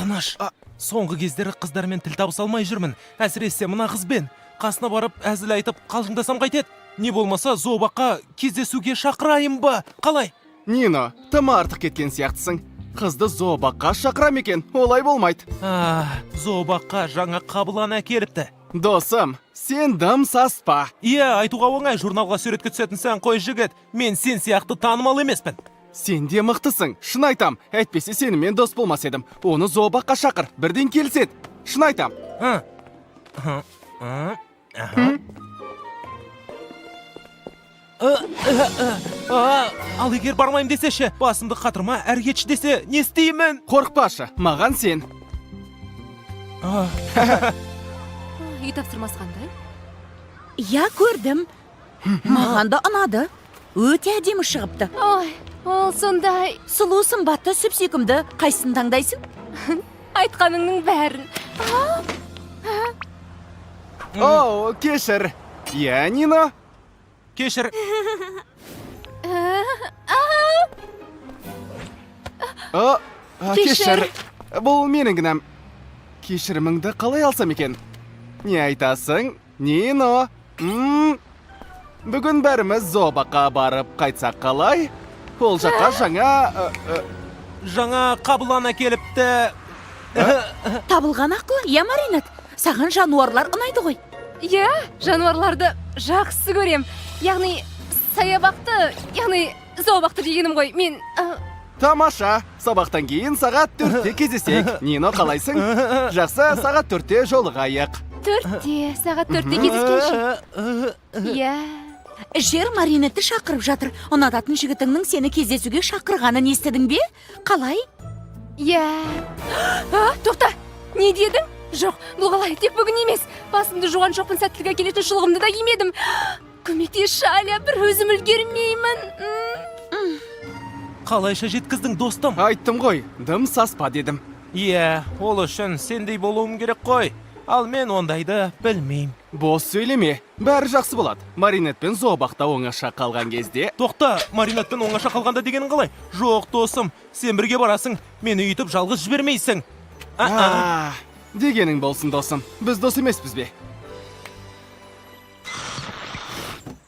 Тыныш. Соңғы кездері қыздармен тіл табыса алмай жүрмін. Әсіресе мына қызбен. Қасына барып әзіл айтып қалжыңдасам қайтеді. Не болмаса зообаққа кездесуге шақырайын ба? Қалай? Нино, тым артық кеткен сияқтысың. Қызды зообаққа шақырам екен, олай болмайды. Зообаққа жаңа қабылан әкеліпті. Досым, сен дым саспа. Иә, айтуға оңай, журналға суретке түсетін сен қой жігіт. Мен сен сияқты танымал емеспін. Сен де мықтысың, шын айтам. Әйтпесе сенімен дос болмас едім. Оны зообаққа шақыр, бірден келсет. Шын айтам. Ал егер бармайым десеші, басымды қатырма әр кетші десе, не істеймін? Қорықпашы, маған сен. Үй тапсырмасы қандай? Я көрдім. Маған да ұнады. Өте әдемі шығыпты. Ой, ол сондай. Сұлу сымбатты сүп-сүйкімді қайсысын таңдайсың? Айтқаныңның бәрін. О, кешір. Я, Нино. Кешір. Кешір. Бұл менің кінәм. Кешіріміңді қалай алсам екен? Не айтасың, Нино? Бүгін бәріміз зообаққа барып қайтсақ қалай? Ол жаққа жаңа қабылан әкеліпті. Табылған ақылы, я Маринет. Саған жануарлар ұнайды ғой. Иә, жануарларды жақсы көрем. Яғни саябақты, яғни зообақты дегенім ғой. Мен... Тамаша, сабақтан кейін сағат 4-те кездесек. Нино, қалайсың? Жақсы, сағат 4-те жолығайық. 4-те, сағат 4-те кездескенше. Иә. Жер Маринетті шақырып жатыр. Ұнататын жігітіңнің сені кездесуге шақырғанын естідің бе? Қалай? Иә. Тоқта, не дедің? Жоқ, бұл қалай, тек бүгін емес. Басымды жуған жоқпын, сәттілік әкелетін шұлығымды да кимедім. Көмектесші, Аля, бір өзім үлгермеймін. Қалайша жеткіздің, достым? Айттым ғой, дым саспа дедім. Иә, ол үшін сендей болуым керек қой. Ал мен ондайды білмейм. Бос сөйлеме, бәрі жақсы болады. Маринетпен зообақта оңаша қалған кезде... Тоқта, Маринетпен оңаша қалғанда дегенің қалай? Жоқ, досым, сен бірге барасың, мені үйтіп жалғыз жібермейсің. Дегенің болсын, досым. Біз дос емеспіз бе?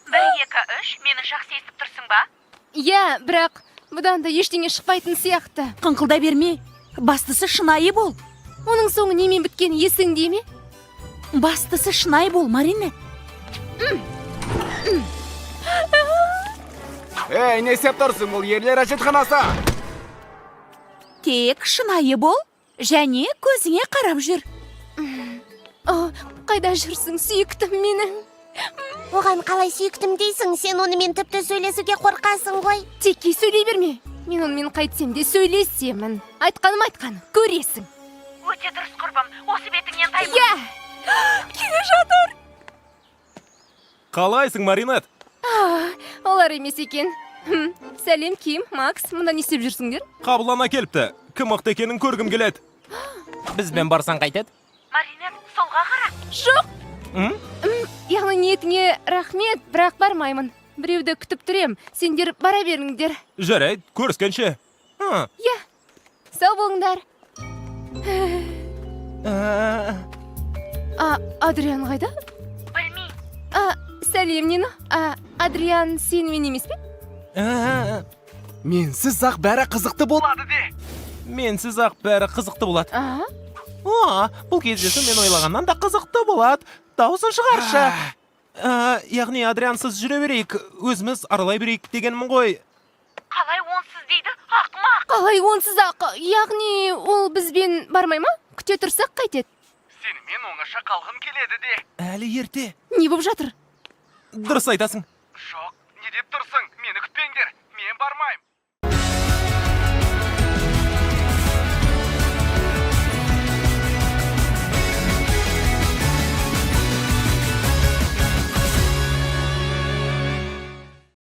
1, 2, 3, мені жақсы естіп тұрсың ба? Иә, бірақ бұдан да ештеңе шықпайтын сияқты. Қыңқылдай берме. Бастысы шынайы бол. Оның соңы немен біткен есіңде ме? Бастысы шынайы бол, Маринет. Ей, не істеп тұрсың, бұл ерлер әжетханасы? Тек шынайы бол, және көзіңе қарап жүр. Қайда жүрсің, сүйіктім менің? Оған қалай сүйіктім дейсің, сен онымен тіпті сөйлесуге қорқасың ғой. Текке сөйлей берме. Мен онымен қайтсем де сөйлесемін. Айтқаным, көресің. Өте дұрыс құрбым, осы бетіңнен таймын. Иә, келе жатыр. Қалайсың, Маринет? Олар емес екен. Сәлем, Ким, Макс, мұнда не істеп жүрсіңдер? Қабылан әкеліпті. Кім мықты екенін көргім келеді. Бізбен барсаң қайтеді? Маринет, солға қара. Жоқ. Яғни ниетіңе рахмет, бірақ бармаймын. Біреуді күтіп тұрем, сендер бара беріңдер. Жарайды, көріскенше. Иә, сау болыңдар. Адриан қайда? Білмейм. Сәлем, Нино. Адриан сенімен емес пе? Менсіз ақ бәрі қызықты болады де. Менсіз ақ бәрі қызықты болады. Бұл кездесу мен ойлағаннан да қызықты болады. Даусын шығаршы. Яғни Адриансыз жүре берейік, өзіміз аралай берейік дегенмін ғой. Қалай онсыз дейді, ақымақ. Қалай онсыз ақ, яғни ол бізбен бармай ма? Күте тұрсақ қайтеді? Сенімен оңаша қалғым келеді де. Әлі ерте. Не боп жатыр? Дұрыс айтасың. Жоқ, не деп тұрсың? Мені күтпеңдер, мен бармайым.